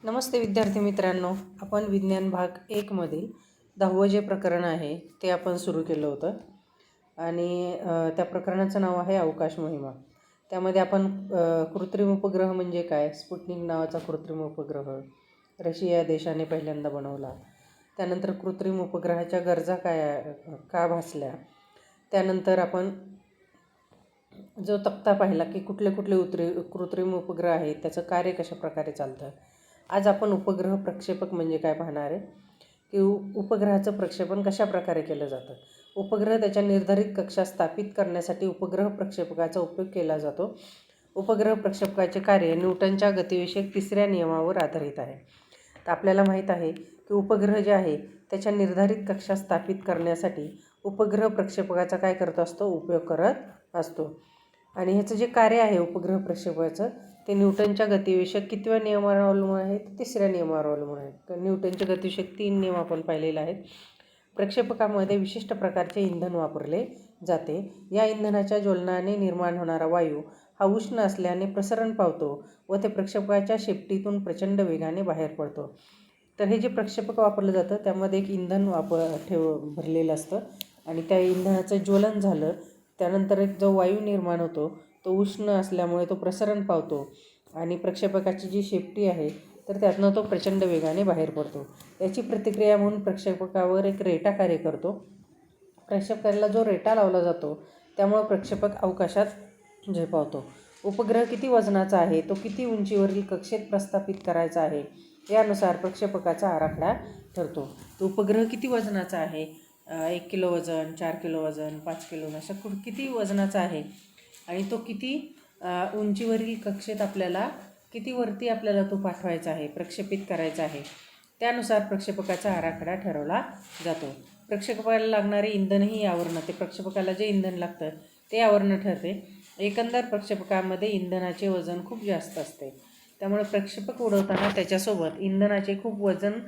नमस्ते विद्यार्थी मित्रांनो, आपण विज्ञान भाग 1 मधील 10वे जे प्रकरण आहे ते आपण सुरू केलं होतं आणि त्या प्रकरणाचं नाव आहे अवकाश मोहिमा. त्यामध्ये आपण कृत्रिम उपग्रह म्हणजे काय, स्पुटनिक नावाचा कृत्रिम उपग्रह रशिया देशाने पहिल्यांदा बनवला. त्यानंतर कृत्रिम उपग्रहाच्या गरजा का भासल्या. त्यानंतर आपण जो तक्ता पाहिला की कुठले कुठले कृत्रिम उपग्रह आहेत, त्याचं कार्य कशा प्रकारे चालतं. आज आपण उपग्रह प्रक्षेपक म्हणजे काय पाहणार आहे की उपग्रहाचं प्रक्षेपण कशा प्रकारे केलं जातं. उपग्रह त्याच्या निर्धारित कक्षा स्थापित करण्यासाठी उपग्रह प्रक्षेपकाचा उपयोग केला जातो. उपग्रह प्रक्षेपकाचे कार्य न्यूटनच्या गतिविषयक 3ऱ्या नियमावर आधारित आहे. तर आपल्याला माहीत आहे की उपग्रह जे आहे त्याच्या निर्धारित कक्षा स्थापित करण्यासाठी उपग्रह प्रक्षेपकाचा काय करत असतो, उपयोग करत असतो. आणि ह्याचं जे कार्य आहे उपग्रह प्रक्षेपकाचं ते न्यूटनच्या गतिविषयक कितव्या नियमावर अवलंबून आहे, 3ऱ्या नियमावर अवलंबून आहे. तर न्यूटनच्या गतिविषयक 3 नियम आपण पाहिलेले आहेत. प्रक्षेपकामध्ये विशिष्ट प्रकारचे इंधन वापरले जाते. या इंधनाच्या ज्वलनाने निर्माण होणारा वायू हा उष्ण असल्याने प्रसरण पावतो व ते प्रक्षेपकाच्या शेपटीतून प्रचंड वेगाने बाहेर पडतो. तर हे जे प्रक्षेपक वापरलं जातं त्यामध्ये एक इंधन भरलेलं असतं आणि त्या इंधनाचं ज्वलन झालं त्यानंतर एक जो वायू निर्माण होतो तो उष्ण असल्यामुळे तो प्रसरण पावतो आणि प्रक्षेपकाची जी शेपटी आहे तर त्यातनं तो प्रचंड वेगाने बाहेर पडतो. याची प्रतिक्रिया म्हणून प्रक्षेपकावर एक रेटा कार्य करतो. प्रक्षेपकाला जो रेटा लावला जातो त्यामुळे प्रक्षेपक अवकाशात झेपावतो. उपग्रह किती वजनाचा आहे, तो किती उंचीवरील कक्षेत प्रस्थापित करायचा आहे यानुसार प्रक्षेपकाचा आराखडा ठरतो. तो उपग्रह किती वजनाचा आहे, 1 किलो वजन, 4 किलो वजन, 5 किलो अशा किती वजनाचा आहे आणि तो किती उंचीवरील कक्षेत किती वरती आपल्याला तो पाठवायचा आहे, प्रक्षेपित करायचा आहे, त्यानुसार प्रक्षेपकाचा आराखडा ठरवला जातो. प्रक्षेपकाला लागणारे इंधनही यावरनं, ते प्रक्षेपकाला जे इंधन लागतं ते यावरनं ठरते. एकंदर प्रक्षेपकामध्ये इंधनाचे वजन खूप जास्त असते, त्यामुळे प्रक्षेपक उडवताना त्याच्यासोबत इंधनाचे खूप वजन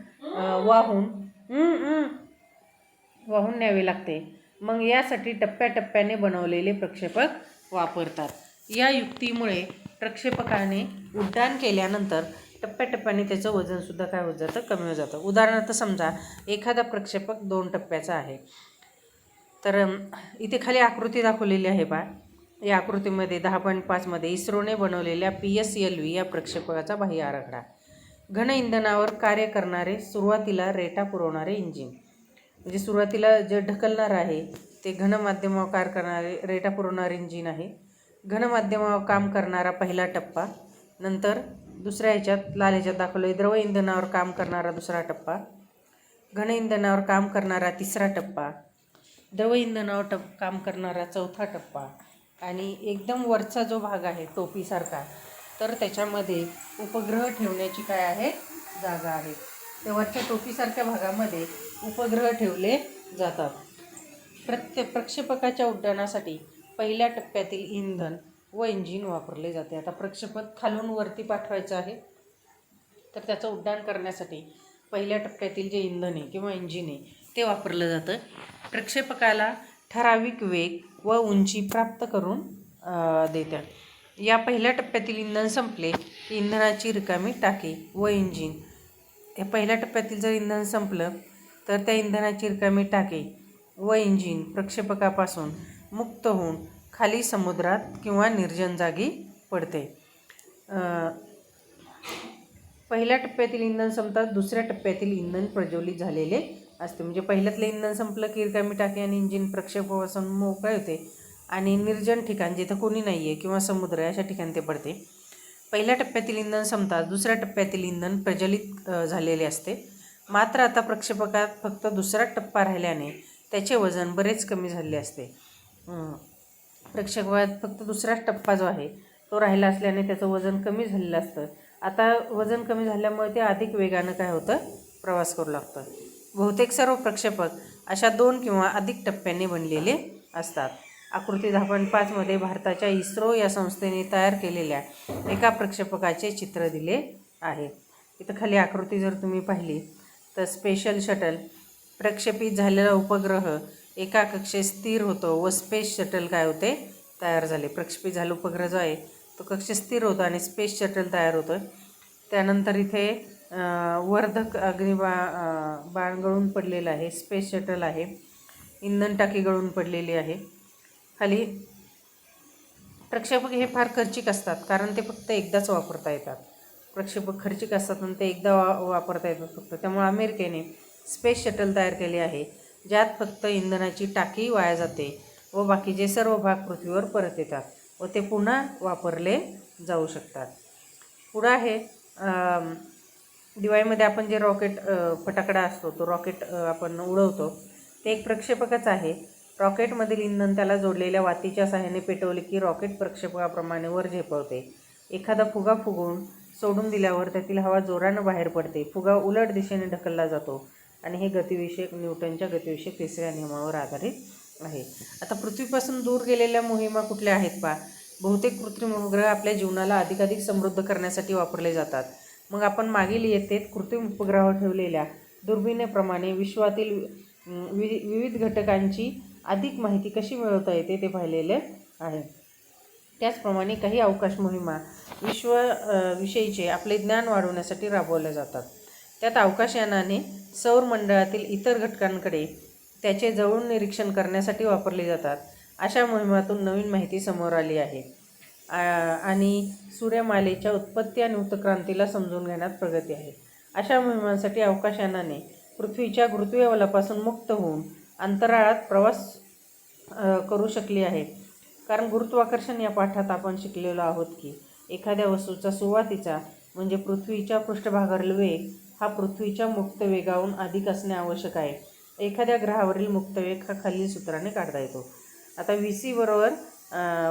वाहून न्यावे लागते. मग यासाठी टप्प्याटप्प्याने बनवलेले प्रक्षेपक वापरतात. या युक्तीमुळे प्रक्षेपकाने उड्डाण केल्यानंतर टप्प्याटप्प्याने त्याचं वजनसुद्धा काय होत जातं, कमी होत जातं. उदाहरणार्थ समजा एखादा प्रक्षेपक 2 टप्प्याचा आहे. तर इथे खाली आकृती दाखवलेली आहे बा. या आकृतीमध्ये 10.5 मध्ये इस्रोने बनवलेल्या PSLV या प्रक्षेपकाचा बाह्य आराखडा. घन इंधनावर कार्य करणारे सुरुवातीला रेटा पुरवणारे इंजिन, म्हणजे सुरुवातीला जे ढकलणार आहे ते घन माध्यमावर कार्य करणारे रेटा पुरवणारे इंजिन आहे. घन माध्यमावर काम करणारा पहिला टप्पा, नंतर दुसऱ्या लाल ह्याच्यात दाखवले द्रव इंधनावर काम करणारा दुसरा टप्पा, घन इंधनावर काम करणारा तिसरा टप्पा, द्रव इंधनावर काम करणारा चौथा टप्पा आणि एकदम वरचा जो भाग आहे टोपीसारखा, तर त्याच्यामध्ये उपग्रह ठेवण्याची काय आहे, जागा आहे. त्या वरच्या टोपीसारख्या भागामध्ये उपग्रह ठेवले जातात. प्रक्षेपकाच्या उड्डाणासाठी पहिल्या टप्प्यातील इंधन व इंजिन वापरले जाते. आता प्रक्षेपक खालून वरती पाठवायचं आहे तर त्याचं उड्डाण करण्यासाठी पहिल्या टप्प्यातील जे इंधन आहे किंवा इंजिन आहे ते वापरलं जातं. प्रक्षेपकाला ठराविक वेग व उंची प्राप्त करून देतात. या पहिल्या टप्प्यातील इंधन संपले की इंधनाची रिकामी टाकी व इंजिन, या पहिल्या टप्प्यातील जर इंधन संपलं तर त्या इंधनाची रिकामी टाकी व इंजिन प्रक्षेपकापासून मुक्त होऊन खाली समुद्रात किंवा निर्जन जागी पडते. पहिल्या टप्प्यातील इंधन संपतात दुसऱ्या टप्प्यातील इंधन प्रज्वलित झालेले असते. म्हणजे पहिल्यातलं इंधन संपलं की रिकामी टाकी आणि इंजिन प्रक्षेपकापासून मोकळे होते आणि निर्जन ठिकाण जिथं कोणी नाही आहे किंवा समुद्र अशा ठिकाणी ते पडते. पहिल्या टप्प्यातील इंधन संपतात दुसऱ्या टप्प्यातील इंधन प्रज्वलित झालेले असते. मात्र आता प्रक्षेपकात फक्त दुसरा टप्पा राहिल्याने त्याचे वजन बरेच कमी झाले असते. प्रक्षेपकात फक्त दुसराच टप्पा जो आहे तो राहिला असल्याने त्याचं वजन कमी झालेलं असतं. आता वजन कमी झाल्यामुळे ते अधिक वेगानं काय होतं, प्रवास करू लागतं. बहुतेक सर्व प्रक्षेपक अशा 2 किंवा अधिक टप्प्यांनी बनलेले असतात. आकृती 10.5 मध्ये भारताच्या इस्रो या संस्थेने तयार केलेल्या एका प्रक्षेपकाचे चित्र दिले आहे. इथं खाली आकृती जर तुम्ही पाहिली तर स्पेशल शटल प्रक्षेपित झालेला उपग्रह एका कक्षेत स्थिर होतो व स्पेस शटल काय होते, तयार झाले. प्रक्षेपित झालेला उपग्रह जो आहे तो कक्षेत स्थिर होतो आणि स्पेस शटल तयार होतो. त्यानंतर इथे वर्धक बाण गळून पडलेलं आहे, स्पेस शटल आहे, इंधन टाकी गळून पडलेली आहे. खाली प्रक्षेपक हे फार खर्चिक असतात, कारण ते फक्त एकदाच वापरता येतात. प्रक्षेपक खर्चिक असतात आणि ते एकदा वापरता येतात फक्त. त्यामुळे अमेरिकेने स्पेस शटल तयार केले आहे, ज्यात फक्त इंधनाची टाकी वाया जाते व बाकीचे सर्व भाग पृथ्वीवर परत येतात व ते पुन्हा वापरले जाऊ शकतात. पुढं आहे दिवाळीमध्ये आपण जे रॉकेट फटाकडा असतो, तो रॉकेट आपण उडवतो, ते एक प्रक्षेपकच आहे. रॉकेटमधील इंधन त्याला जोडलेल्या वातीच्या सहाय्याने पेटवले की रॉकेट प्रक्षेपकाप्रमाणे वर झेपावते. एखादा फुगा फुगवून सोडून दिल्यावर त्यातील हवा जोरानं बाहेर पडते. फुगा उलट दिशेने ढकलला जातो आणि हे न्यूटनच्या गतिविषयक तिसऱ्या नियमावर आधारित आहे. आता पृथ्वीपासून दूर गेलेल्या मोहिमा कुठल्या आहेत पहा. बहुतेक कृत्रिम उपग्रह आपल्या जीवनाला अधिकाधिक समृद्ध करण्यासाठी वापरले जातात. मग आपण मागील इयत्तेत कृत्रिम उपग्रहावर ठेवलेल्या दुर्बिणीप्रमाणे विश्वातील विविध घटकांची अधिक माहिती कशी मिळवता येते ते पाहिलेले आहे. त्याचप्रमाणे काही अवकाश मोहिमा विश्वाविषयीचे आपले ज्ञान वाढवण्यासाठी राबवल्या जातात. त्यात अवकाशयानाने सौरमंडळातील इतर घटकांकडे त्याचे जवळून निरीक्षण करण्यासाठी वापरले जातात. अशा मोहिमातून नवीन माहिती समोर आली आहे आणि सूर्यमालेच्या उत्पत्ती आणि उत्क्रांतीला समजून घेण्यात प्रगती आहे. अशा मोहिमांसाठी अवकाशयानाने पृथ्वीच्या गुरुत्वबलापासून मुक्त होऊन अंतराळात प्रवास करू शकली आहे. कारण गुरुत्वाकर्षण या पाठात आपण शिकलेलो आहोत की एखाद्या वस्तूचा सुरुवातीचा म्हणजे पृथ्वीच्या पृष्ठभागावरील वेग हा पृथ्वीच्या मुक्त वेगाहून अधिक असणे आवश्यक आहे. एखाद्या ग्रहावरील मुक्त वेग हा खालील सूत्राने काढता येतो. आता VC बरोबर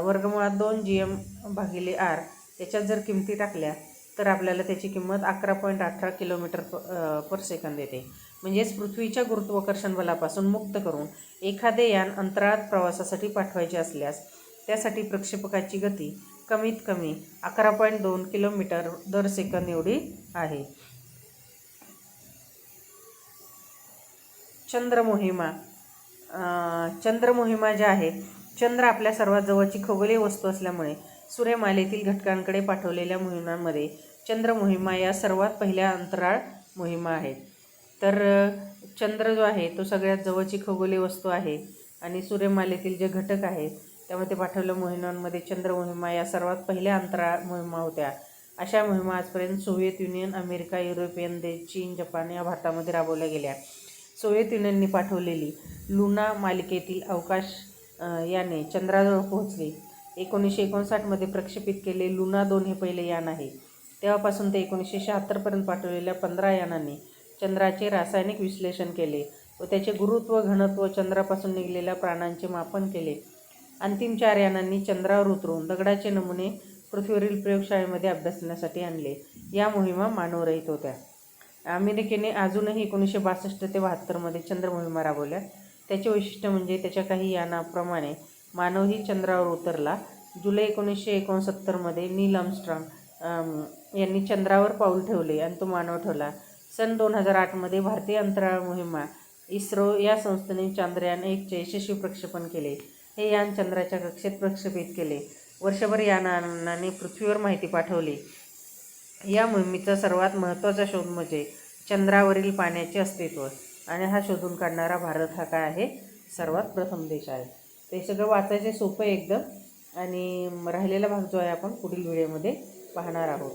वर्गमुळात 2 GM/r त्याच्यात जर किमती टाकल्या तर आपल्याला त्याची किंमत 11.18 km/s येते. म्हणजेच पृथ्वीच्या गुरुत्वाकर्षण बलापासून मुक्त करून एखादे यान अंतराळात प्रवासासाठी पाठवायचे असल्यास त्यासाठी प्रक्षेपकाची गती कमीत कमी 11.2 km/s एवढी आहे. चंद्रमोहिमा ज्या आहेत, चंद्र आपल्या सर्वात जवळची खगोलीय वस्तू असल्यामुळे सूर्यमालेतील घटकांकडे पाठवलेल्या मोहिमांमध्ये चंद्रमोहिमा या सर्वात पहिल्या अंतराळ मोहिमा आहेत. तर चंद्र जो आहे तो सगळ्यात जवळची खगोलीय वस्तू आहे आणि सूर्यमालेतील जे घटक आहेत त्यामध्ये पाठवलेल्या मोहिमांमध्ये चंद्रमोहिमा या सर्वात पहिल्या अंतराळ मोहिमा होत्या. अशा मोहिमा आजपर्यंत सोव्हिएत युनियन, अमेरिका, युरोपियन देश, चीन, जपान या भारतामध्ये राबवल्या गेल्या. सोव्हिएत युनियनने पाठवलेली लुना मालिकेतील अवकाश याने चंद्राजवळ पोहोचले. 1959 प्रक्षेपित केले लुना 2 हे पहिले यान आहे. तेव्हापासून ते 1976 पाठवलेल्या 15 यानांनी चंद्राचे रासायनिक विश्लेषण केले व त्याचे गुरुत्व, घनत्व, चंद्रापासून निघालेल्या प्राणांचे मापन केले. अंतिम 4 यानांनी चंद्रावर उतरून दगडाचे नमुने पृथ्वीवरील प्रयोगशाळेमध्ये अभ्यासण्यासाठी आणले. या मोहिमा मानवरहित होत्या. अमेरिकेने अजूनही 1962 ते 72 चंद्रमोहिमा राबवल्या. त्याचे वैशिष्ट्य म्हणजे त्याच्या काही यानाप्रमाणे मानवही चंद्रावर उतरला. जुलै 1969 नील आर्मस्ट्राँग यांनी चंद्रावर पाऊल ठेवले आणि तो मानव ठरला. सन 2008 भारतीय अंतराळ मोहिमा इस्रो या संस्थेने चांद्रयान 1चे यशस्वी प्रक्षेपण केले. हे यान चंद्राच्या कक्षेत प्रक्षेपित केले. वर्षभर यानाने पृथ्वीवर माहिती पाठवली. या मोहिमेचा सर्वात महत्त्वाचा शोध म्हणजे चंद्रावरील पाण्याचे अस्तित्व आणि हा शोधून काढणारा भारत हा काय आहे, सर्वात प्रथम देश आहे. ते सगळं वाचायचे सोपं एकदम आणि राहिलेला भाग जो आहे आपण पुढील व्हिडिओमध्ये पाहणार आहोत.